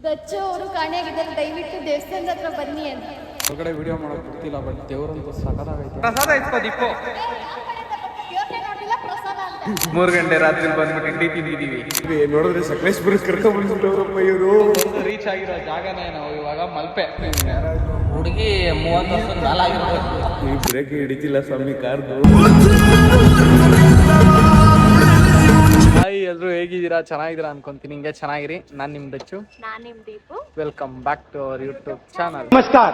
ದಚ್ಚು ಅವರು ಕಾಣೆಯಾಗಿದ್ದಾರೆ, ದಯವಿಟ್ಟು ದೇವಸ್ಥಾನದ ಹತ್ರ ಬನ್ನಿ ಅಂತ. ಹೊರಗಡೆ ವಿಡಿಯೋ ಮಾಡೋಕೆ ಗೊತ್ತಿಲ್ಲ, ಬಟ್ ದೇವರಂತೂ ಸಖತ್ತಾಗೈತೆ. ಪ್ರಸಾದ ಇಸ್ಕೋ ದೀಪು. ನೋಡಿಲ್ಲ ಪ್ರಸಾದ ಅಂತ 3 ಗಂಟೆ ರಾತ್ರಿ ಬಂದ್ಬಿಟ್ಟು ಇಡ್ಲಿ ತಿಂದಿದೀವಿ. ನೋಡಿದ್ರೆ ಸಕಲೇಶ್ಪುರ ಕರ್ಕೊಂಡ್ಬಿಟ್ರಪ್ಪ ಇವರು. ರೀಚ್ ಆಗಿರೋ ಜಾಗನೇ ನಾವು ಇವಾಗ ಮಲ್ಪೆ. ಹುಡುಗಿ 30 ವರ್ಷದ ಮೇಲೆ ಆಗಿರ್ಬೇಕು. ಈ ಬ್ರೇಕ್ ಹಿಡಿತಿಲ್ಲ ಸ್ವಾಮಿ ಕಾರ್ದು. ಹಾಯ್ ಎಲ್ರು ಹೇಗಿದ್ದೀರಾ? ಚೆನ್ನಾಗಿದ್ದೀರಾ ಅನ್ಕೊಂತೀನಿ. ಹಿಂಗೆ ಚೆನ್ನಾಗಿರಿ. ನಾನು ನಿಮ್ ದಚ್ಚು, ನಾನು ನಿಮ್ Deepu. Welcome back to our YouTube channel. ನಮಸ್ಕಾರ.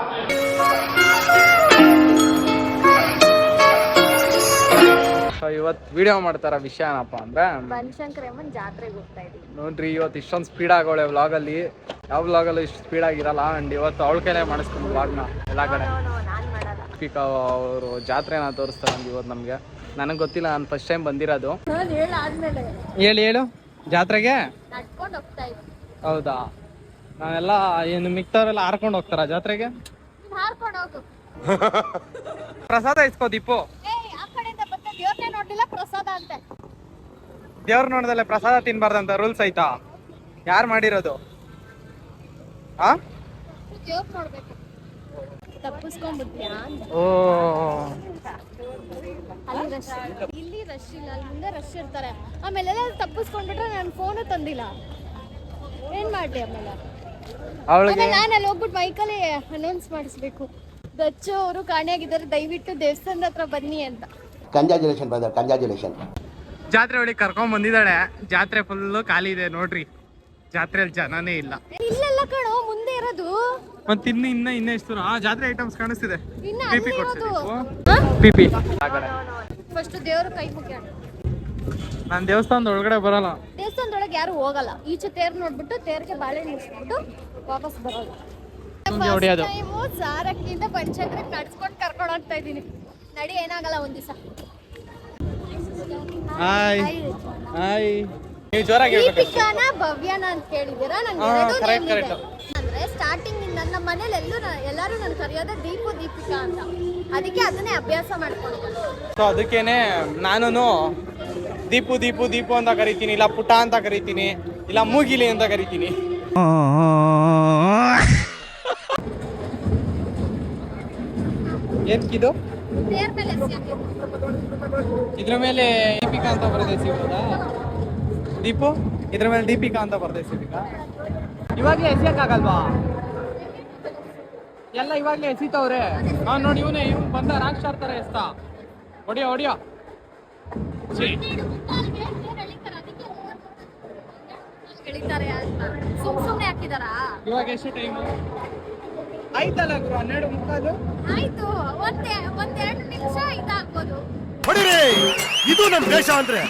ಇವತ್ತು ವಿಡಿಯೋ ಮಾಡ್ತಾರ ವಿಷಯ ಏನಪ್ಪ ಅಂದ್ರೆ, ಬನಶಂಕರಮ್ಮನ ಜಾತ್ರೆಗೆ ಹೋಗ್ತಾ ಇದೀವಿ. ನೋಡ್ರಿ ಇವತ್ತು ಇಷ್ಟೊಂದು ಸ್ಪೀಡ್ ಆಗೋಳೆ ವ್ಲಾಗಲ್ಲಿ. ಯಾವ ವ್ಲಾಗಲ್ಲೂ ಇಷ್ಟು ಸ್ಪೀಡ್ ಆಗಿರಲ್ಲ. ಅಂಡ್ ಇವತ್ತು ಅವಳ ಕೈಲೇ ಮಾಡಿಸ್ಕೊಂಡು ವ್ಲಾಗ್ನ ಎಲ್ಲ ಕಡೆ. ನಾನು ಮಾಡಲ್ಲ. ದೀಪಿಕಾ ಅವರು ಜಾತ್ರೆನ ತೋರಿಸ್ತಾರೆ ನಮ್ಗೆ ಇವತ್ತು. ನಮಗೆ ನನಗೆ ಗೊತ್ತಿಲ್ಲ, ನಾನು ಫಸ್ಟ್ ಟೈಮ್ ಬಂದಿರೋದು. ನಾನು ಹೇಳಾದ್ಮೇಲೆ ಹೇಳು ಜಾತ್ರೆಗೆ ನಡ್ಕೊಂಡು ಹೋಗ್ತಾ ಇದ್ವಿ. ಹೌದಾ? ನಾವೆಲ್ಲ ಏನು ಮಿಕ್ತವರೆಲ್ಲ ಹಾರ್ಕೊಂಡು ಹೋಗ್ತಾರ ಜಾತ್ರೆಗೆ? ಹಾರ್ಕೊಂಡು ಹೋಗು. ಪ್ರಸಾದ ಇಸ್ಕೋ ದೀಪು. ಆ ಕಡೆಯಿಂದ ಬಂದ ದೇವ್ರನ್ನೇ ನೋಡ್ಲಿಲ್ಲ ಪ್ರಸಾದ ಅಂತೆ. ದೇವ್ರ ನೋಡ್ದಲ್ಲೇ ಪ್ರಸಾದ ತಿನ್ಬಾರ್ದಂತ ರೂಲ್ಸ್ ಐತಾ? ಯಾರು ಮಾಡಿರೋದು? ದೇವ್ರ ನೋಡ್ಬೇಕು. ತಪ್ಪಿಸ್ಕೊಂಡ್ಬಿಟ್ಯಾ ಅಂತ. ಓ, ಅಲ್ಲಿ ರಶ್, ಇಲ್ಲಿ ರಶ್ ಇಲ್ಲ, ಅಲ್ಲಿ ಮುಂದೆ ರಶ್ ಇರ್ತಾರೆ. ಆಮೇಲೆ ತಪ್ಪಿಸ್ಕೊಂಡ್ಬಿಟ್ರೆ ನಾನು ಫೋನು ತಂದಿಲ್ಲ, ಏನ್ ಮಾಡ್ಲಿ? ಆಮೇಲೆ ನಾನು ಅಲ್ಲಿ ಹೋಗ್ಬಿಟ್ಟು ಮೈಕಲ್ಲಿ ಅನೌನ್ಸ್ ಮಾಡಿಸ್ಬೇಕು, ದಚ್ಚು ಅವರು ಕಾಣೆಯಾಗಿದ್ದಾರೆ, ದಯವಿಟ್ಟು ದೇವಸ್ಥಾನದ ಹತ್ರ ಬನ್ನಿ ಅಂತ. Congratulation brother, congratulation. ಜಾತ್ರೆ ಒಳಗೆ ಕರ್ಕೊಂಡ್ ಬಂದಿದ್ದಾಳೆ. ಜಾತ್ರೆ ಫುಲ್ಲು ಖಾಲಿ ಇದೆ ನೋಡ್ರಿ. ಜಾತ್ರೆಯಲ್ಲಿ ಜನನೇ ಇಲ್ಲ. ಇಲ್ಲೆಲ್ಲ ಕಣೋ ಮುಂದೆ ಇರೋದು. ಮತ್ತೆ ಇನ್ನ ಎಷ್ಟು ಜಾತ್ರೆ ಐಟಮ್ಸ್ ಕಾಣಿಸ್ತಿದೆ. ಇನ್ನ ಪಿಪಿ ಅಲ್ಲಿ ಕೊಡ್ಸಿದೆ. ಇರೋದು. ಪಿಪಿ. ಫಸ್ಟ್ ದೇವ್ರ ಕೈ ಮುಗ್ಯಾಣ. ನಾನು ದೇವಸ್ಥಾನದ ಒಳಗಡೆ ಬರಲ್ಲ. ದೇವಸ್ಥಾನದೊಳಗೆ ಯಾರು ಹೋಗಲ್ಲ. ಈಚೆ ತೇರ್ ನೋಡ್ಬಿಟ್ಟು ತೇರ್ಗೆ ಬಾಳೆ ಮುಗಿಸ್ಬಿಟ್ಟು ವಾಪಸ್ ಬರೋಲ್ಲ. ಹೊಡಿಯೋದು. ಸಾರಕ್ಕಿಂತ ಬನಶಂಕರಕ್ಕೆ ನಡ್ಸ್ಕೊಂಡು ಕರ್ಕೊಂಡು ಹೋಗ್ತಾ ಇದೀನಿ. ನಡಿ, ಏನಾಗಲ್ಲ ಒಂದ್ ದಿವಸ. Hi hi. ನೀವು ಜೋರಾಗಿ ದೀಪಿಕಾನ ಭವ್ಯನ ಅಂತ ಕೇಳಿದ್ದೀರಾ? ಅಂದ್ರೆ ಸ್ಟಾರ್ಟಿಂಗ್ ನನ್ನ ಮನೇಲಿ ಎಲ್ಲರೂ ನನ್ ಕರೆಯೋದೇ ದೀಪು ದೀಪಿಕಾ ಅಂತ. ಅದಕ್ಕೆ ಅದನ್ನೇ ಅಭ್ಯಾಸ ಮಾಡ್ಕೊಂಡು. ಸೊ ಅದಕ್ಕೇನೆ ನಾನು ದೀಪು ದೀಪು ದೀಪು ಅಂತ ಕರಿತೀನಿ, ಇಲ್ಲ ಪುಟ ಅಂತ ಕರಿತೀನಿ, ಇಲ್ಲ ಮೂಗಿಲಿ ಅಂತ ಕರಿತೀನಿ. ಏನ್ಕಿದು? ಇದ್ರ ಮೇಲೆ ದೀಪಿಕಾ ಅಂತ ಬರದೆ ಸಿಗೋದಾ? ದೀಪು ಇದ್ರ ಮೇಲೆ ದೀಪಿಕಾ ಅಂತ ಬರದೆ ಸಿಗ. ಇವಾಗ್ಲೇ ಎಸಿಯಕ್ಕಾಗಲ್ವಾ? ಎಲ್ಲ ಇವಾಗ್ಲೇ ಎಸಿತವ್ರೆ. ನೋಡಿ ಇವನು ಬಂದ ರಾಕ್ಷಾರ್ ತರ ಎಸ್ತ. ಹೊಡಿಯೋ ಸುಮ್ನೆ ಹಾಕಿದಾರಾ? ಇವಾಗ ಎಷ್ಟು ಟೈಮು ಆಯ್ತಲ್ಲ ಗುರು? 12:15. ಆಯ್ತು, ಒಂದೆರಡು ನಿಮಿಷ ಇದಾಗ್ಬೋದು. ಇದು ನಮ್ ದೇಶ ಅಂದ್ರೆ.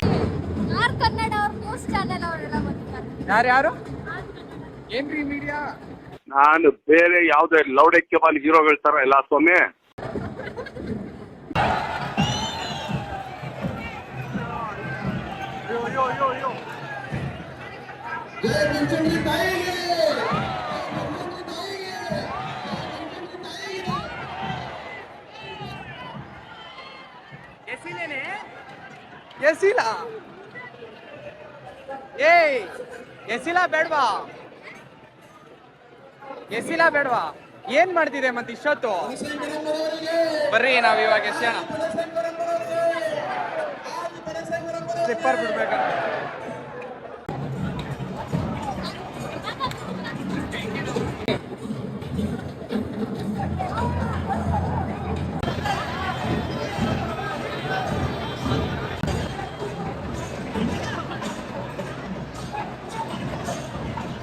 ಕನ್ನಡ ಅವ್ರ ನ್ಯೂಸ್ ಚಾನೆಲ್ ಅವರೆಲ್ಲ ಬಂದಿದ್ದಾರೆ. ಯಾರು ಏನ್ರಿ ಮೀಡಿಯಾ? ನಾನು ಬೇರೆ ಯಾವ್ದೇ ಲೌಡಕ್ಕೆ ಬಾಲ್ ಹೀರೋಗಳ ತರ ಎಲ್ಲ ಸ್ವಾಮಿ. ಎಸಿಲ ಬೇಡ್ವಾ? ಏನ್ ಮಾಡ್ತಿದೆ ಮತ್ತೆ ಇಷ್ಟೊತ್ತು? ಬರ್ರಿ ನಾವ್ ಇವಾಗ ಎಸೆಯೋಣ. ಸ್ಲಿಪ್ಪರ್ ಬಿಡ್ಬೇಕಂತ.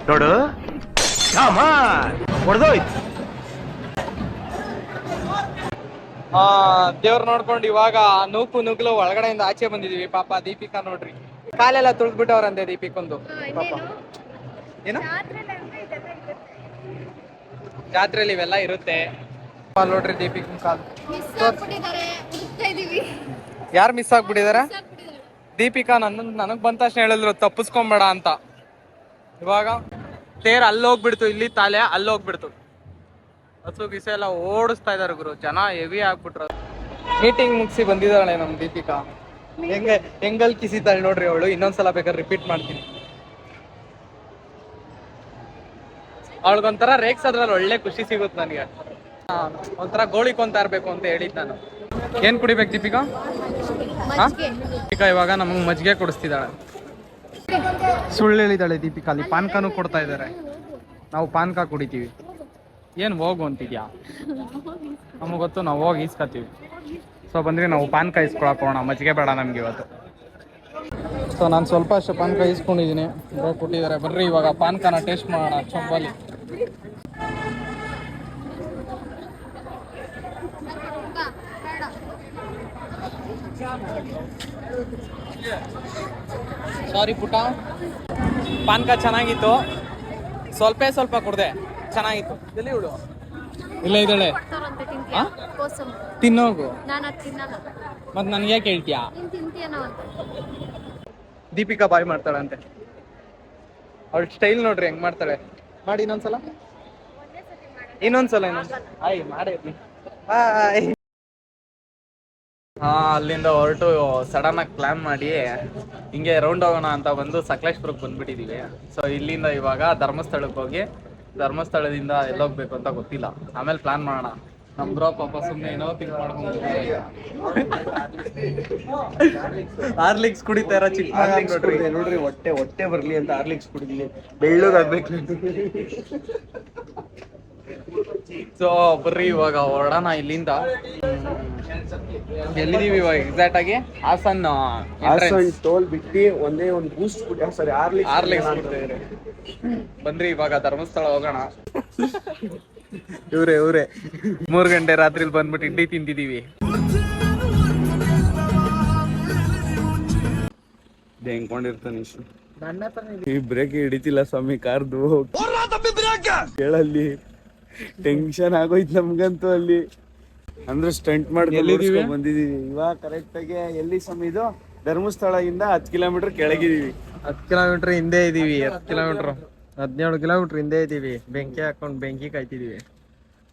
ನೋಡು, ಹೊಡೆದೋಯ್ತು. ದೇವ್ರ ನೋಡ್ಕೊಂಡು ಇವಾಗ ನುಗ್ಲು ಒಳಗಡೆಯಿಂದ ಆಚೆ ಬಂದಿದೀವಿ. ಪಾಪ ದೀಪಿಕಾ ನೋಡ್ರಿ, ಕಾಲೆಲ್ಲ ತುಳಿದ್ಬಿಟ್ಟವ್ರಂತೆ ದೀಪಿಕೊಂದು. ಪಾಪ ಏನು ಜಾತ್ರೆಲಿ ಇವೆಲ್ಲ ಇರುತ್ತೆ. ನೋಡ್ರಿ ದೀಪಿಕನ್ ಕಾಲು. ಯಾರು ಮಿಸ್ ಆಗ್ಬಿಟ್ಟಿದಾರ? ದೀಪಿಕಾ ನನಗ್ ಬಂದ ತಕ್ಷಣ ಹೇಳಿದ್ರು ತಪ್ಪಿಸ್ಕೊಂಬೇಡ ಅಂತ. ಇವಾಗ ತೇರ್ ಅಲ್ಲೋಗ್ಬಿಡ್ತು, ಇಲ್ಲಿ ತಾಲೆ ಅಲ್ಲೋಗ್ಬಿಡ್ತು. ಹಸು ಗಿಸೆ ಎಲ್ಲ ಓಡಿಸ್ತಾ ಇದಾರೆ ಗುರು. ಜನ ಹೆವಿ ಆಗ್ಬಿಟ್ರು. ಮೀಟಿಂಗ್ ಮುಗಿಸಿ ಬಂದಿದ್ದಾಳೆ ನಮ್ ದೀಪಿಕಾ. ಹೆಂಗಲ್ ಕಿಸಿತಾಳೆ ನೋಡ್ರಿ ಅವಳು. ಇನ್ನೊಂದ್ಸಲ ಬೇಕಾದ್ರೆ ರಿಪೀಟ್ ಮಾಡ್ತೀನಿ. ಅವಳಿಗೊಂಥರ ರೇಗ್ಸೋದ್ರಲ್ಲಿ ಒಳ್ಳೆ ಖುಷಿ ಸಿಗುತ್ತೆ ನನಗೆ. ಒಂಥರ ಗೋಳಿಕೊಂತ ಇರ್ಬೇಕು ಅಂತ ಹೇಳಿದ್ ನಾನು. ಏನ್ ಕುಡಿಬೇಕು ದೀಪಿಕಾ? ಮಜ್ಜಿಗೆ. ದೀಪಿಕಾ ಇವಾಗ ನಮಗೆ ಮಜ್ಜಿಗೆ ಕೊಡಿಸ್ತಿದ್ದಾಳೆ. ಸುಳ್ಳು ಹೇಳಿದಾಳೆ ದೀಪಿಕಾ. ಅಲ್ಲಿ ಪಾನ್ಕಾನು ಕೊಡ್ತಾ ಇದ್ದಾರೆ, ನಾವು ಪಾನ್ಕ ಕುಡಿತೀವಿ. ಏನು ಹೋಗು ಅಂತಿದ್ಯಾ? ನಮಗೆ ಗೊತ್ತು, ನಾವು ಹೋಗಿ ಈಸ್ಕೊತೀವಿ. ಸೊ ಬಂದ್ರಿ ನಾವು ಪಾನ್ಕ ಇಸ್ಕೊಳಕ್ ಹೋಗೋಣ, ಮಜ್ಜಿಗೆ ಬೇಡ ನಮ್ಗೆ ಇವತ್ತು. ಸೊ ನಾನು ಸ್ವಲ್ಪ ಅಷ್ಟು ಪಾನ್ಕ ಇಸ್ಕೊಂಡಿದ್ದೀನಿ, ಕೊಟ್ಟಿದ್ದಾರೆ. ಬರ್ರಿ ಇವಾಗ ಪಾನ್ಕನ ಟೇಸ್ಟ್ ಮಾಡೋಣ ಚೊಂಬಲ್ಲಿ. ಸಾರಿ ಪುಟ, ಪಾನ್ಕ ಚೆನ್ನಾಗಿತ್ತು, ಸ್ವಲ್ಪ ಕುಡ್ದೆ, ಚೆನ್ನಾಗಿತ್ತು. ಎಲ್ಲಿ ಬಿಡು, ಇಲ್ಲ ಇದ್ದಾಳೆ. ಕೊಡ್ತಾರಂತೆ, ತಿಂತೀಯಾ? ಕೋಸಂಬರಿ. ತಿನ್ನೋಗು. ನಾನು ಅದು ತಿನ್ನಲ್ಲ. ಮತ್ತೆ ನನಗೆ ಯಾಕೆ ಹೇಳ್ತೀಯಾ? ನೀನ್ ತಿಂತೀಯನೋ ಅಂತ. ದೀಪಿಕಾ ಬಾಯ್ ಮಾಡ್ತಾಳಂತೆ. ಅವಳ ಸ್ಟೈಲ್ ನೋಡ್ರಿ ಹೆಂಗ್ ಮಾಡ್ತಾಳೆ. ಮಾಡಿ ಇನ್ನೊಂದ್ಸಲ. ಆಯ್ ಮಾಡೇ. ಅಲ್ಲಿಂದ ಹೊರಟು ಸಡನ್ ಆಗಿ ಪ್ಲಾನ್ ಮಾಡಿ ಹಿಂಗೆ ರೌಂಡ್ ಹೋಗೋಣ ಅಂತ ಬಂದು ಸಕಲೇಶ್ಪುರಕ್ಕೆ ಬಂದ್ಬಿಟ್ಟಿದೀವಿ. ಸೊ ಇಲ್ಲಿಂದ ಇವಾಗ ಧರ್ಮಸ್ಥಳಕ್ಕೆ ಹೋಗಿ, ಧರ್ಮಸ್ಥಳದಿಂದ ಎಲ್ಲೋಗ್ಬೇಕು ಅಂತ ಗೊತ್ತಿಲ್ಲ, ಆಮೇಲೆ ಪ್ಲಾನ್ ಮಾಡೋಣ. ನಮ್ ಬ್ರೋ ಪಾಪ ಸುಮ್ಮನೆ ಏನೋ ತಿಂಕ್ ಮಾಡ್ಕೊಂಡು ಹಾರ್ಲಿಕ್ಸ್ ಕುಡಿತಾ ಇರೋ ಚಿಕ್ಕ ನೋಡ್ರಿ, ಹೊಟ್ಟೆ ಬರ್ಲಿ ಅಂತ ಹಾರ್ಲಿಕ್ಸ್ ಕುಡಿದ್ವಿ, ಬೆಳ್ಳಗಾಗ್ಬೇಕು. ಸೊ ಬರ್ರಿ ಇವಾಗ ಹೊರಡೋಣ ಇಲ್ಲಿಂದ. ಎಲ್ಲಿದೀವಿ ಇವಾಗ ಎಕ್ಸಾಕ್ಟ್ ಆಗಿ? ಹಾಸನ್ ಟೋಲ್ ಬಿಟ್ಟು ಒಂದೇ ಒಂದು ಬೂಸ್ಟ್ ಕುಡಿ, ಸಾರಿ ಹಾರ್ಲಿಕ್ಸ್ ಕುಡಿತಾ. ಬಂದ್ರಿ ಇವಾಗ ಧರ್ಮಸ್ಥಳ ಹೋಗೋಣ. ಇವ್ರೆ 3 ಗಂಟೆ ರಾತ್ರಿಲಿ ಬಂದ್ಬಿಟ್ಟು ಇಡ್ಲಿ ತಿಂತಿದೀವಿ. ಹೆಂಗ್ಕೊಂಡಿರ್ತಾನೆ ಈ ಬ್ರೇಕ್ ಹಿಡಿತಿಲ್ಲ ಸ್ವಾಮಿ ಕಾರ್ದು. ಕೇಳಲ್ಲಿ ಟೆನ್ಷನ್ ಆಗೋಯ್ತು ನಮ್ಗಂತೂ ಅಲ್ಲಿ. ಅಂದ್ರೆ ಸ್ಟಂಟ್ ಮಾಡಿ ಬಂದಿದೀವಿ ಇವಾಗ ಕರೆಕ್ಟ್ ಆಗಿ. ಎಲ್ಲಿ ಸ್ವಾಮಿ ಇದು? ಧರ್ಮಸ್ಥಳದಿಂದ 10 ಕಿಲೋಮೀಟರ್ ಕೆಳಗಿದೀವಿ. 10 ಕಿಲೋಮೀಟರ್ ಹಿಂದೆ ಇದೀವಿ. 10 ಕಿಲೋಮೀಟರ್ 17 ಕಿಲೋಮೀಟರ್ ಹಿಂದೆ ಇದೀವಿ. ಬೆಂಕಿ ಹಾಕೊಂಡು ಬೆಂಕಿ ಕಾಯ್ತಿದೀವಿ.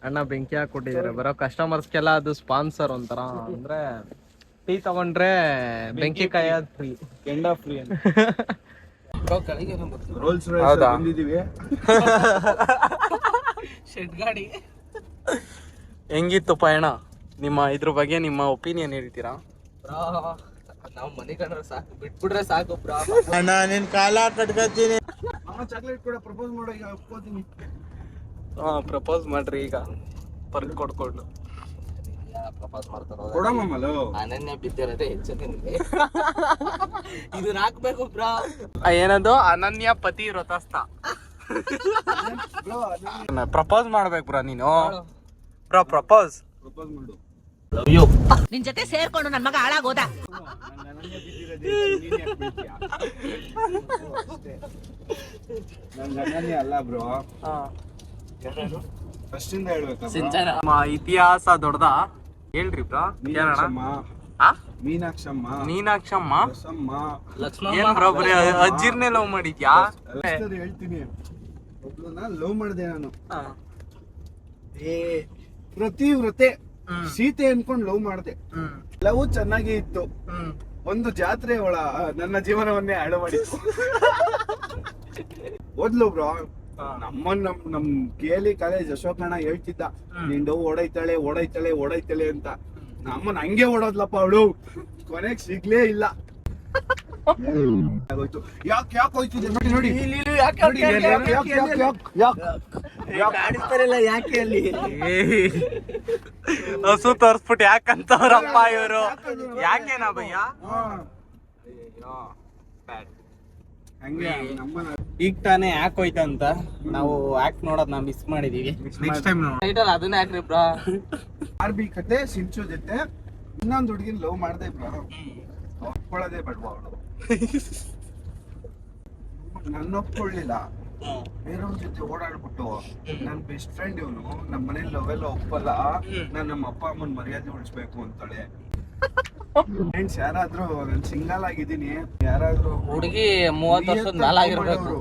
ಅಣ್ಣ ಬೆಂಕಿ ಹಾಕೊಟ್ಟಿದ್ದಾರೆ. ಬರೋ ಕಸ್ಟಮರ್ಸ್ಗೆಲ್ಲ ಅದು ಸ್ಪಾನ್ಸರ್ ಒಂಥರ. ಅಂದ್ರೆ ಟೀ ತಗೊಂಡ್ರೆ ಬೆಂಕಿ ಕಾಯೋದು ಫ್ರೀ, ಕೆಂಡ ಫ್ರೀ ಅಂತ. ಹೌದಾ? ಬಂದಿದೀವಿ. ಶೆಡ್ ಗಾಡಿ ಹೆಂಗಿತ್ತು ಪಯಣ? ನಿಮ್ಮ ಇದ್ರ ಬಗ್ಗೆ ನಿಮ್ಮ ಒಪಿನಿಯನ್ ಹೇಳ್ತೀರಾ? ನಾವು ಮನೆ ಕಂಡ್ರೆ ಸಾಕು, ಬಿಟ್ಬಿಟ್ರೆ ಸಾಕು. ನಾನು ಕಾಲ ಕಟ್ಕೊತೀನಿ. ಚಾಕ್ಲೇಟ್ ಕೂಡ ಪ್ರಪೋಸ್ ಮಾಡೋ, ಈಗ ಒಪ್ಕೋತೀನಿ. ಪ್ರಪೋಸ್ ಮಾಡ್ರಿ ಈಗ, ಪರ್ಕ್ ಕೊಡ್ಕೊಂಡು. ಪ್ರಪೋಸ್ ಮಾಡ್ತಾರೋ ಅನನ್ಯ ಬಿದ್ದಿರೋದೇ ಹೆಚ್ಚು ನಿನ್ಗೆ. ಇದನ್ನ ಹಾಕ್ಬೇಕು ಬ್ರಾ. ಏನದು? ಅನನ್ಯ ಪತಿ ವ್ರತಸ್ಥ. ಪ್ರಪೋಸ್ ಮಾಡ್ಬೇಕು ಬ್ರಾ ನೀನು. ಬ್ರಾ ಪ್ರಪೋಸ್ ಮಾಡು. ನಿನ್ ಜೊತೆ ಸೇರ್ಕೊಂಡು ನನ್ ಮಗ ಹಾಳಾಗೋದ. ನನ್ ಅಲ್ಲ ಬ್ರೋ, ಫಸ್ಟ್ ಇಂದ ಹೇಳ್ಬೇಕು. ಇತಿಹಾಸ ದೊಡ್ಡದ ಹೇಳ್ರಿ ಬ್ರಾ. ಮೀನಾಕ್ಷಮ್ಮ ಏನ್ ಬ್ರೋ ಬರೀ ಅಜ್ಜಿರ್ನೇ ಲವ್ ಮಾಡಿದ್ಯಾ? ಹೇಳ್ತೀನಿ, ಒಬ್ಳನ್ನ ಲವ್ ಮಾಡಿದೆ ನಾನು. ಪ್ರತಿವ್ರತೆ ಸೀತೆ ಅನ್ಕೊಂಡ್ ಲವ್ ಮಾಡಿದೆ. ಲವ್ ಚೆನ್ನಾಗಿ ಇತ್ತು. ಒಂದು ಜಾತ್ರೆ ನನ್ನ ಜೀವನವನ್ನೇ ಹಾಳು ಮಾಡಿತ್ತು. ಓದ್ಲು ಬ್ರೋ, ನಮ್ ಕೇಳಿ ಕಾಲೇಜ್ ಅಶೋಕಣ್ಣ ಹೇಳ್ತಿದ್ದ, ನಿನ್ ಡವ್ ಓಡೈತಾಳೆ ಅಂತ. ನಮ್ಮನ್ ಹಂಗೆ ಓಡೋದ್ಲಪ್ಪ ಅವಳು. ಕೊನೆಗ್ ಸಿಗ್ಲೇ ಇಲ್ಲ. ಯಾಕೆ ಹೋಯ್ತಿದೆ ನೋಡಿ. ಯಾಕೆ ಅಲ್ಲಿ ಹಸು ತೋರ್ಸ್ಬಿಟ್ಟು ಯಾಕಂತವ್ರಪ್ಪ ಇವರು? ಯಾಕೆನಾ ಭಯ್ಯ? ಈಗ ತಾನೇ ಯಾಕೆ ಹೋಯ್ತಂತ ನಾವು ಆಕ್ಟ್ ನೋಡೋದ್ ನಾವು ಮಿಸ್ ಮಾಡಿದೀವಿ. ನೆಕ್ಸ್ಟ್ ಟೈಮ್ ಟೈಟಲ್ ಅದನ್ನ ಯಾಕ್ರಿ ಬ್ರಾ? ಆರ್ಬಿ ಕತೆ ಸಿಂಚು ಜೊತೆ ಇನ್ನೊಂದು ಹುಡುಗಿನ ಲವ್ ಮಾಡ್ದೆ ಬ್ರಾ. ಒಪ್ಕೊಳ್ಳೋದೇ ಬೇಡವಾ ಅವಳು. ನನ್ನ ಒಪ್ಕೊಳ್ಳಿಲ್ಲ, ಬೇರೆಯವ್ರ ಜೊತೆ ಓಡಾಡ್ಬಿಟ್ಟು ನನ್ ಬೆಸ್ಟ್ ಫ್ರೆಂಡ್ ಇವನು, ನಮ್ಮ ಮನೇಲಿ ಲವ್ ಎಲ್ಲ ಒಪ್ಪಲ್ಲ, ನಾನು ನಮ್ಮ ಅಪ್ಪ ಅಮ್ಮನ ಮರ್ಯಾದೆ ಉಳಿಸ್ಬೇಕು ಅಂತಾಳೆ. ಫ್ರೆಂಡ್ಸ್ ಯಾರಾದ್ರೂ, ನಾನು ಸಿಂಗಲ್ ಆಗಿದ್ದೀನಿ, ಯಾರಾದ್ರೂ ಹುಡುಗಿ 30 ವರ್ಷದ ಮೇಲಾಗಿರ್ಬೇಕು.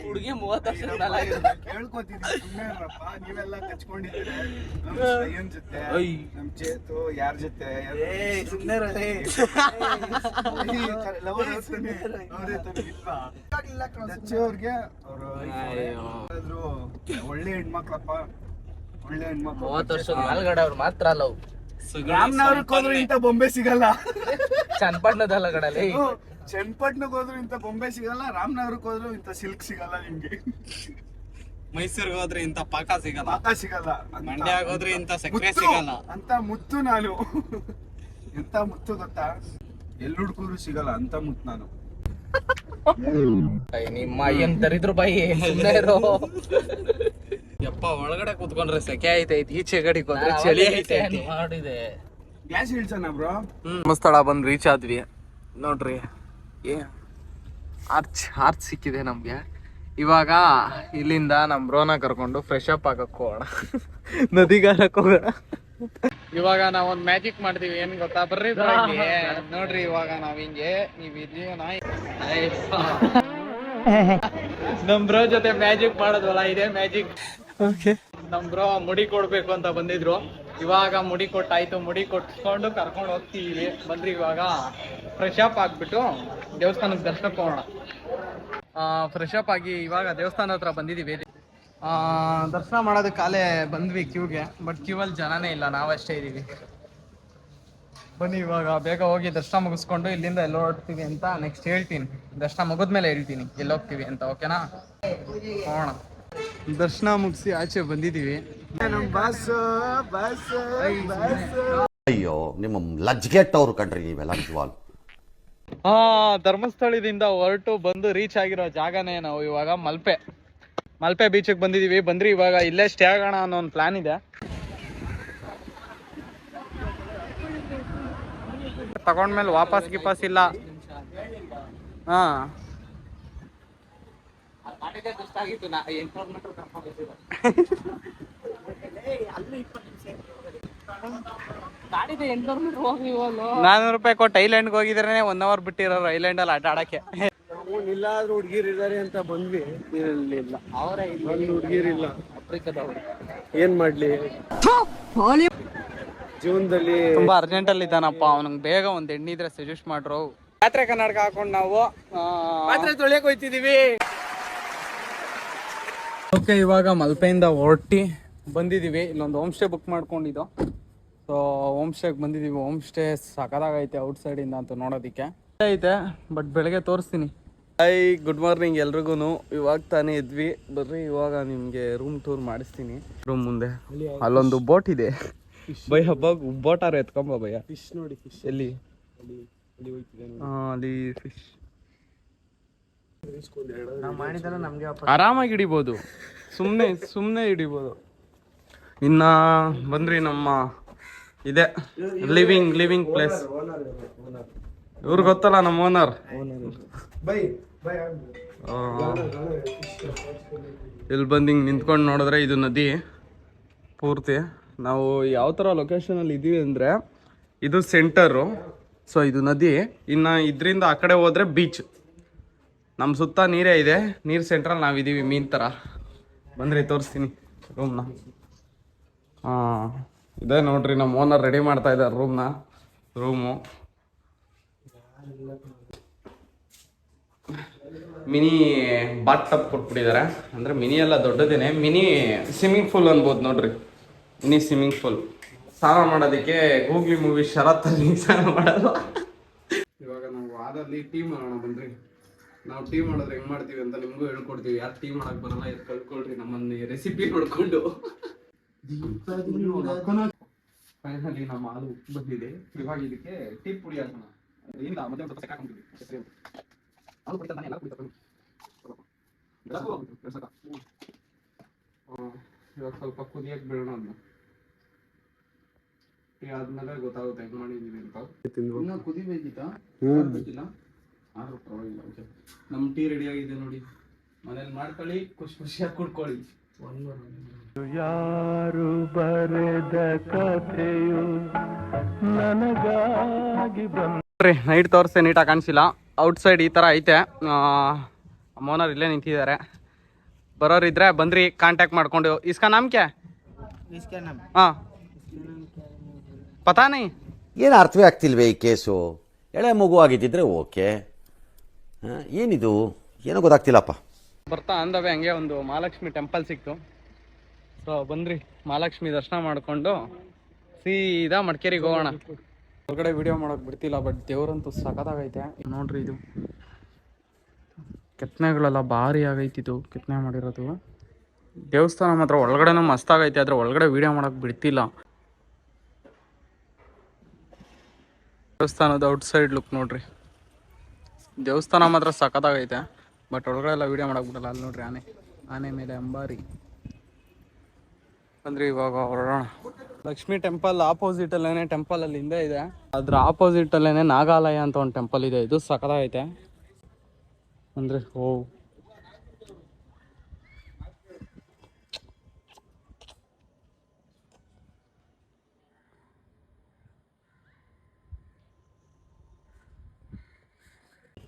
ಹುಡುಗಿ 30 ವರ್ಷದ ಮೇಲಾಗಿರ್ಬೇಕು. ಕೇಳ್ಕೊತೀನಿ, ಸುಮ್ಮನೆ ಇರಪ್ಪ. ನೀವೆಲ್ಲ ಕಚ್ಕೊಂಡಿದ್ದೀರ ನಮ್ ಶ್ರೇಯನ್ ಜೊತೆ, ನಮ್ ಚೇತು ಯಾರ ಜೊತೆ ಅವ್ರಿಗೆ ಒಳ್ಳೆ ಹೆಣ್ಮಕ್ಳಪ್ಪ, ಒಳ್ಳೆ ಹೆಣ್ಮಕ್ಳು. 30 ವರ್ಷದ ಮೇಲ್ಗಡೆ ಅವ್ರು ಮಾತ್ರ ಲವ್. ರಾಮನಗರಕ್ಕೆ ಹೋದ್ರು ಇಂಥ ಬೊಂಬೆ ಸಿಗಲ್ಲ. ಚನ್ನಪಟ್ಟಣದಲ್ಲ ಕಡಲಿ. ಚನ್ನಪಟ್ಟಣಕ್ಕೆ ಹೋದ್ರು ಇಂಥ ಬೊಂಬೆ ಸಿಗಲ್ಲ, ರಾಮನಗರಕ್ಕೆ ಹೋದ್ರು ಇಂಥ ಸಿಲ್ಕ್ ಸಿಗಲ್ಲ ನಿಮ್ಗೆ. ಮೈಸೂರಿಗೆ ಹೋದ್ರೆ ಇಂತ ಪಾಕ ಸಿಗಲ್ಲ, ಪಾಕ ಸಿಗಲ್ಲ. ಮಂಡ್ಯ ಹೋದ್ರೆ ಇಂತ ಸಕ್ಕರೆ ಸಿಗಲ್ಲ ಅಂತ ಮುತ್ತು ನಾನು. ಎಂತ ಮುತ್ತು ಗೊತ್ತಾ, ಎಲ್ಲಿ ಹುಡುಕರು ಸಿಗಲ್ಲ ಅಂತ ಮುತ್ತು ನಾನು. ನಿಮ್ಮ ಅಯ್ಯನ್ ತರಿದ್ರು ಬಾಯಿ ಸುಮ್ಮನೆ ಇರೋ. ಯಪ್ಪ ಒಳಗಡೆ ಕೂತ್ಕೊಂಡ್ರೆ ಸೆಕೆ ಐತೈತಿ, ಈಚೆ ಗಡಿ ಹೋದ್ರೆ ಚಳಿ ಐತೈತಿ. ಮಾಡಿದೆ ಗ್ಯಾಸ್ ಇಳ್ಸೋಣ ಬ್ರೋ. ಧರ್ಮಸ್ಥಳ ಬಂದು ರೀಚ್ ಆದ್ವಿ ನೋಡ್ರಿ. ಆರ್ಚ್ ಸಿಕ್ಕಿದೆ ನಮ್ಗೆ. ಇವಾಗ ಇಲ್ಲಿಂದ ನಮ್ ಬ್ರೋನ ಕರ್ಕೊಂಡು ಫ್ರೆಶ್ ಅಪ್ ಆಗಕ್ ಹೋಗೋಣ, ನದಿಗಾರಕ್ ಹೋಗೋಣ. ಇವಾಗ ನಾವೊಂದ್ ಮ್ಯಾಜಿಕ್ ಮಾಡ್ತೀವಿ, ಏನ್ ಗೊತ್ತಾ? ಬರ್ರಿ ನೋಡ್ರಿ. ಇವಾಗ ನಾವ್ ಹಿಂಗೆ ನೀವ್ ಇದೀಯ ನಮ್ ಬ್ರೋ ಜೊತೆ ಮ್ಯಾಜಿಕ್ ಮಾಡೋದ್ವಲ್ಲ, ಇದೇ ಮ್ಯಾಜಿಕ್. ನಮ್ ಬ್ರೋ ಮುಡಿ ಕೊಡ್ಬೇಕು ಅಂತ ಬಂದಿದ್ರು. ಇವಾಗ ಮುಡಿ ಕೊಟ್ಟಾಯ್ತು, ಮುಡಿ ಕೊಟ್ಕೊಂಡು ಕರ್ಕೊಂಡು ಹೋಗ್ತೀವಿ. ಬಂದ್ರಿ ಇವಾಗ ಫ್ರೆಶ್ ಅಪ್ ಆಗ್ಬಿಟ್ಟು ದೇವಸ್ಥಾನಕ್ಕೆ ದರ್ಶನಕ್ಕೆ ಹೋಗೋಣ. ಫ್ರೆಶ್ ಅಪ್ ಆಗಿ ಇವಾಗ ದೇವಸ್ಥಾನ ಹತ್ರ ಬಂದಿದ್ದೀವಿ. ದರ್ಶನ ಮಾಡೋದಕ್ಕೆ ಕಾಲೇ ಬಂದ್ವಿ ಕ್ಯೂಗೆ, ಬಟ್ ಕ್ಯೂವಲ್ಲಿ ಜನನೇ ಇಲ್ಲ, ನಾವಷ್ಟೇ ಇದ್ದೀವಿ. ಬನ್ನಿ ಇವಾಗ ಬೇಗ ಹೋಗಿ ದರ್ಶನ ಮುಗಿಸ್ಕೊಂಡು ಇಲ್ಲಿಂದ ಎಲ್ಲ ಹೊರಡ್ತೀವಿ ಅಂತ ನೆಕ್ಸ್ಟ್ ಹೇಳ್ತೀನಿ. ದರ್ಶನ ಮುಗಿದ್ಮೇಲೆ ಹೇಳ್ತೀನಿ ಎಲ್ಲಿ ಹೋಗ್ತೀವಿ ಅಂತ, ಓಕೆನಾ? ಹೋಗೋಣ. ದರ್ಶನ ಮುಗಿಸಿ ಆಚೆ ಬಂದಿದ್ದೀವಿ. ಅಯ್ಯೋ ನಿಮ್ಮ ಲಜ್ಗೆಟ್ಟವ್ರು ಕಣ್ರಿ ನೀವೆಲ್ಲ ನಿಜವಾಗ್ಲು. ಧರ್ಮಸ್ಥಳದಿಂದ ಹೊರಟು ಬಂದು ರೀಚ್ ಆಗಿರೋ ಜಾಗನೇ ನಾವು ಇವಾಗ ಮಲ್ಪೆ ಬೀಚಿಗೆ ಬಂದಿದ್ದೀವಿ. ಬಂದ್ರಿ ಇವಾಗ ಇಲ್ಲೇ ಸ್ಟೇ ಆಗೋಣ ಅನ್ನೋ ಒಂದು ಪ್ಲಾನ್ ಇದೆ. ತಗೊಂಡ್ಮೇಲೆ ವಾಪಸ್ ಗಿಪಾಸ್ ಇಲ್ಲ. ₹400 ಕೊಟ್ಟು ಐಲ್ಯಾಂಡ್ಗೆ ಹೋಗಿದ್ರೆ 1 ಅವರ್ ಬಿಟ್ಟಿರೋರು ಐಲ್ಯಾಂಡಲ್ಲಿ ಆಟ ಆಡಕ್ಕೆ. ಇಲ್ಲಾದ್ರೂ ಹುಡುಗಿರಿದ್ದಾರೆ ಅಂತ ಬಂದ್ವಿ, ಇರಲಿಲ್ಲ. ಒಂದು ಹುಡುಗಿರಿಲ್ಲ, ಏನ್ ಮಾಡ್ಲಿ ಜೀವನದಲ್ಲಿ. ತುಂಬಾ ಅರ್ಜೆಂಟ್ ಅಲ್ಲಿ ಇದ್ದಾನಪ್ಪ, ಅವನಿಗೆ ಬೇಗ ಒಂದ್ ಎಣ್ಣೆ ಇದ್ರೆ ಸಜೆಸ್ಟ್ ಮಾಡ್ರು. ಯಾತ್ರೆ ಕನ್ನಡಕ ಹಾಕೊಂಡು ನಾವು ಪಾತ್ರೆ ತೊಳೆಯಕ್ ಹೋಯ್ತಿದೀವಿ. ಓಕೆ, ಇವಾಗ ಮಲ್ಪೆಯಿಂದ ಹೊರಟಿ ಬಂದಿದೀವಿ. ಇಲ್ಲೊಂದು ಹೋಮ್ ಸ್ಟೇ ಬುಕ್ ಮಾಡ್ಕೊಂಡಿದ್ದು. ಸೊ ಹೋಮ್ ಸ್ಟೇಗೆ ಬಂದಿದ್ದೀವಿ. ಹೋಮ್ ಸ್ಟೇ ಸಕದಾಗೈತೆ ಔಟ್ ಸೈಡಿಂದ ಅಂತ ನೋಡೋದಕ್ಕೆ ಐತೆ, ಬಟ್ ಬೆಳಗ್ಗೆ ತೋರಿಸ್ತೀನಿ. ಹಾಯ್, ಗುಡ್ ಮಾರ್ನಿಂಗ್ ಎಲ್ರಿಗೂ. ಇವಾಗ ತಾನೇ ಇದ್ವಿ. ಬರ್ರಿ ಇವಾಗ ನಿಮಗೆ ರೂಮ್ ಟೂರ್ ಮಾಡಿಸ್ತೀನಿ. ರೂಮ್ ಮುಂದೆ ಅಲ್ಲೊಂದು ಬೋಟ್ ಇದೆ. ಬೈ ಹಬ್ಬ ಬೋಟಾರು ಎತ್ಕೊಂಬ ಭಯ. ಫಿಶ್ ನೋಡಿ, ಫಿಶ್ ಎಲ್ಲಿ? ಅಲ್ಲಿ ಫಿಶ್ ಆರಾಮಾಗಿ ಹಿಡಿಬೋದು, ಸುಮ್ಮನೆ ಹಿಡಿಬೋದು. ಇನ್ನ ಬಂದ್ರಿ ನಮ್ಮ ಇದೆ ಲಿವಿಂಗ್ ಪ್ಲೇಸ್. ಇವ್ರಿಗೆ ಗೊತ್ತಲ್ಲ ನಮ್ಮ ಓನರ್. ಇಲ್ಲಿ ಬಂದು ಹಿಂಗೆ ನಿಂತ್ಕೊಂಡು ನೋಡಿದ್ರೆ ಇದು ನದಿ ಪೂರ್ತಿ. ನಾವು ಯಾವ ಥರ ಲೊಕೇಶನಲ್ಲಿ ಇದ್ದೀವಿ ಅಂದರೆ ಇದು ಸೆಂಟರು. ಸೊ ಇದು ನದಿ. ಇನ್ನು ಇದರಿಂದ ಆ ಕಡೆ ಹೋದರೆ ಬೀಚ್. ನಮ್ಮ ಸುತ್ತ ನೀರೇ ಇದೆ, ನೀರು ಸೆಂಟ್ರಲ್ಲಿ ನಾವಿದ್ದೀವಿ ಮೀನ್ ಥರ. ಬಂದ್ರಿ ತೋರಿಸ್ತೀನಿ ರೂಮ್ನ. ಇದೇ ನೋಡ್ರಿ, ನಮ್ಮ ಓನರ್ ರೆಡಿ ಮಾಡ್ತಾ ಇದ್ದಾರೆ ರೂಮು. ಮಿನಿ ಬಾತ್ ಟಬ್ ಕೊಟ್ಬಿಟ್ಟಿದ್ದಾರೆ. ಅಂದರೆ ಮಿನಿ ಎಲ್ಲ ದೊಡ್ಡದೇನೆ, ಮಿನಿ ಸ್ವಿಮ್ಮಿಂಗ್ ಪೂಲ್ ಅನ್ಬೋದು ನೋಡ್ರಿ. Mini swimming pool. ಸ್ನಾನ ಮಾಡೋದಕ್ಕೆ ಗೂಗ್ಲಿ ಮೂವಿ ಶರತ್ತಲ್ಲಿ ಸ್ನಾನ ಮಾಡೋದು. ಇವಾಗ ನಾವು ವಾರದಲ್ಲಿ ಟೀ ಮಾಡೋಣ. ಬಂದ್ರಿ ನಾವು ಟೀ ಮಾಡಿದ್ರೆ ಹೆಂಗ್ ಮಾಡ್ತೀವಿ ಅಂತ ನಿಮಗೂ ಹೇಳ್ಕೊಡ್ತೀವಿ. ಯಾರು ಟೀ ಮಾಡಕ್ ಬರಲ್ಲ ಇದು ಕಲ್ತ್ಕೊಳ್ರಿ ನಮ್ಮನ್ನ ರೆಸಿಪಿ ನೋಡ್ಕೊಂಡು. ಫೈನಲಿ ನಮ್ಮ ಹಾಲು ಬಂದಿದೆ. ಇವಾಗ ಇದಕ್ಕೆ ಟೀ ಪುಡಿ ಹಾಕೋಣ. ಇಲ್ಲ ಮತ್ತೆ ಸ್ವಲ್ಪ ಹಾಕೊಂಡ್ಬಿಡಿ. ಹಾಲು ಕುಡಿತಾನೆ, ಎಲ್ಲ ಕುಡಿತಾರೆ. ಇವಾಗ ಸ್ವಲ್ಪ ಕುದಿಯಕ್ಕೆ ಬಿಡೋಣ ಅದನ್ನ. ಟೀ ಆದ್ಮೇಲೆ ಗೊತ್ತಾಗುತ್ತೆ ಹೆಂಗ್ ಮಾಡಿದೀವಿ ಅಂತ. ಇನ್ನ ಕುದಿಬೇಕಿತ್ತಾ? ಬೇಕಿಲ್ಲ ಆದ್ರೂ ಪರವಾಗಿಲ್ಲ. ಓಕೆ, ನಮ್ಮ ಟೀ ರೆಡಿ ಆಗಿದೆ ನೋಡಿ. ಮನೇಲಿ ಮಾಡ್ಕೊಳ್ಳಿ, ಖುಷಿಯಾಗಿ ಕುಡ್ಕೊಳ್ಳಿ. ಯಾರು ಬರೆದ ಕಥೆಯು ನನಗಾಗಿ ಬಂದ್ರಿ. ನೈಟ್ ತೋರಿಸ್ತೆ, ನೀಟಾಗಿ ಕಾಣಿಸಿಲ್ಲ. ಔಟ್ ಸೈಡ್ ಈ ಥರ ಐತೆ. ಓನರ್ ಇಲ್ಲೇ ನಿಂತಿದ್ದಾರೆ. ಬರೋರಿದ್ರೆ ಬಂದ್ರಿ, ಕಾಂಟ್ಯಾಕ್ಟ್ ಮಾಡ್ಕೊಂಡು. ಇಸ್ಕಾ ನಾಮ್ ಕ್ಯಾ? ಹಾಂ ಪತಾ ನೈ. ಏನು ಅರ್ಥವೇ ಆಗ್ತಿಲ್ವೇ ಈ ಕೇಸು? ಎಳೆ ಮಗು ಆಗಿದ್ದಿದ್ರೆ ಓಕೆ, ಏನಿದು ಏನೋ ಗೊತ್ತಾಗ್ತಿಲ್ಲಪ್ಪ. ಬರ್ತಾ ಅಂದವೆ ಹಂಗೆ ಒಂದು ಮಹಾಲಕ್ಷ್ಮಿ ಟೆಂಪಲ್ ಸಿಕ್ತು. ಸೊ ಬಂದ್ರಿ ಮಹಾಲಕ್ಷ್ಮಿ ದರ್ಶನ ಮಾಡಿಕೊಂಡು ಸೀದಾ ಮಡಿಕೇರಿಗೆ ಹೋಗೋಣ. ಹೊರಗಡೆ ವಿಡಿಯೋ ಮಾಡೋಕೆ ಬಿಡ್ತಿಲ್ಲ, ಬಟ್ ದೇವ್ರಂತೂ ಸಖತ್ತಾಗೈತೆ. ನೋಡ್ರಿ ಇದು ಕೆತ್ತನೆಗಳೆಲ್ಲ ಭಾರಿ ಆಗೈತಿದು, ಕೆತ್ತನೆ ಮಾಡಿರೋದು. ದೇವಸ್ಥಾನ ಮಾತ್ರ ಒಳಗಡೆನೂ ಮಸ್ತಾಗೈತೆ, ಆದರೆ ಒಳಗಡೆ ವಿಡಿಯೋ ಮಾಡೋಕೆ ಬಿಡ್ತಿಲ್ಲ. ದೇವಸ್ಥಾನದ ಔಟ್ ಸೈಡ್ ಲುಕ್ ನೋಡ್ರಿ. ದೇವಸ್ಥಾನ ಮಾತ್ರ ಸಖತ್ತಾಗೈತೆ, ಬಟ್ ಒಳಗಡೆ ಎಲ್ಲ ವಿಡಿಯೋ ಮಾಡೋಕೆ ಬಿಡಲ್ಲ. ಅಲ್ಲಿ ನೋಡ್ರಿ ಆನೆ ಮೇಲೆ ಅಂಬಾರಿ. ಅಂದ್ರೆ ಇವಾಗ ಹೊರಡೋಣ. ಲಕ್ಷ್ಮಿ ಟೆಂಪಲ್ ಆಪೋಸಿಟ್ ಅಲ್ಲೇನೆ ಟೆಂಪಲ್ ಅಲ್ಲಿ ಹಿಂದೆ ಇದೆ, ಅದ್ರ ಆಪೋಸಿಟ್ ಅಲ್ಲೇನೆ ನಾಗಾಲಯ ಅಂತ ಒಂದು ಟೆಂಪಲ್ ಇದೆ. ಇದು ಸಖತ್ತಾಗೈತೆ. ಅಂದ್ರೆ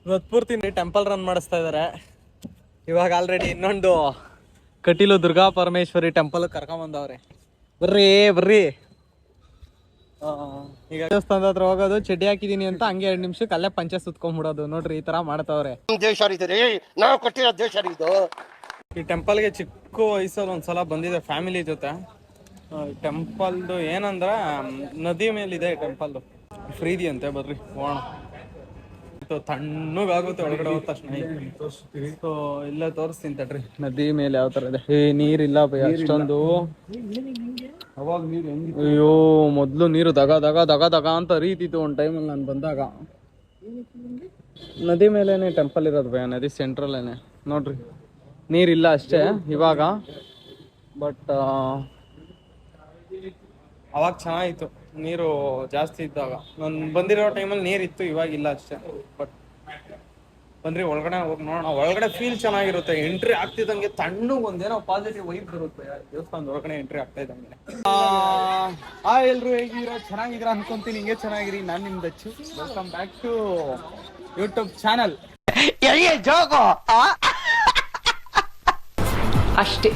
ಇವತ್ತು ಪೂರ್ತಿ ಟೆಂಪಲ್ ರನ್ ಮಾಡಿಸ್ತಾ ಇದ್ದಾರೆ. ಇವಾಗ ಆಲ್ರೆಡಿ ಇನ್ನೊಂದು ಕಟೀಲು ದುರ್ಗಾ ಪರಮೇಶ್ವರಿ ಟೆಂಪಲ್ ಕರ್ಕೊಂಬಂದವ್ರೆ. ಬರ್ರಿ ಈಗ ದೇವಸ್ಥಾನದ ಹತ್ರ ಹೋಗೋದು, ಚಡ್ಡಿ ಹಾಕಿದೀನಿ ಅಂತ ಹಂಗೆ 2 ನಿಮಿಷಕ್ಕೆ ಅಲ್ಲೇ ಪಂಚೆ ಸುತ್ಕೊಂಡ್ಬಿಡೋದು. ನೋಡ್ರಿ ಈ ತರ ಮಾಡ್ತಾವ್ರೆ. ನಾವು ಕೊಟ್ಟಿರೋ ದೇಶ ಇದು. ಈ ಟೆಂಪಲ್ಗೆ ಚಿಕ್ಕ ವಯಸ್ಸಲ್ಲಿ ಒಂದ್ಸಲ ಬಂದಿದೆ ಫ್ಯಾಮಿಲಿ ಜೊತೆ. ಟೆಂಪಲ್ದು ಏನಂದ್ರೆ ನದಿ ಮೇಲಿದೆ ಟೆಂಪಲ್ದು, ಫ್ರೀದಿ ಅಂತೆ. ಬರ್ರಿ ಹೋಗೋಣ. ತಣ್ಣಗಾಗುತ್ತೆ ಒಳಗಡೆ ಹೋದ ತಕ್ಷಣ. ಸೊ ಇಲ್ಲೇ ತೋರಿಸ್ತೀನಿ ತಡ್ರಿ ನದಿ ಮೇಲೆ ಯಾವ ತರ ಇದೆ. ನೀರಿಲ್ಲ ಭಯ ಅಷ್ಟೊಂದು. ಅಯ್ಯೋ ಮೊದ್ಲು ನೀರು ದಗ ದಗ ದಗ ದಗ ಅಂತ ಹರಿತಿತ್ತು ಒಂದು ಟೈಮಲ್ಲಿ ನಾನು ಬಂದಾಗ. ನದಿ ಮೇಲೇನೆ ಟೆಂಪಲ್ ಇರೋದು ಭಯ, ನದಿ ಸೆಂಟ್ರಲ್ಲೇನೆ. ನೋಡ್ರಿ ನೀರಿಲ್ಲ ಅಷ್ಟೇ ಇವಾಗ, ಬಟ್ ಅವಾಗ ಚೆನ್ನಾಗಿತ್ತು ನೀರು ಜಾಸ್ತಿ ಇದ್ದಾಗ. ನಾನು ಬಂದಿರೋ ಟೈಮಲ್ಲಿ ನೀರಿತ್ತು, ಇವಾಗಿಲ್ಲ ಅಷ್ಟೇ. ಬಟ್ ಬಂದ್ರಿ ಒಳಗಡೆ ಹೋಗಿ ನೋಡೋಣ. ಒಳಗಡೆ ಫೀಲ್ ಚೆನ್ನಾಗಿರುತ್ತೆ. ಎಂಟ್ರಿ ಆಗ್ತಿದ್ದಂಗೆ ತಣ್ಣಗೆ ಒಂದೇನೋ ಪಾಸಿಟಿವ್ ವೈಬ್ ಬರುತ್ತೆ ದೇವಸ್ಥಾನದ ಒಳಗಡೆ ಎಂಟ್ರಿ ಆಗ್ತಾ ಇದ್ದಂಗೆ. ಎಲ್ರು ಹೇಗಿರೋ, ಚೆನ್ನಾಗಿದ್ದೀರಾ ಅನ್ಕೊಂತೀನಿ. ಹಿಂಗೆ ಚೆನ್ನಾಗಿರಿ. ನಾನು ನಿಮ್ Dachchu. Welcome back to YouTube channel. ಅಷ್ಟೇ.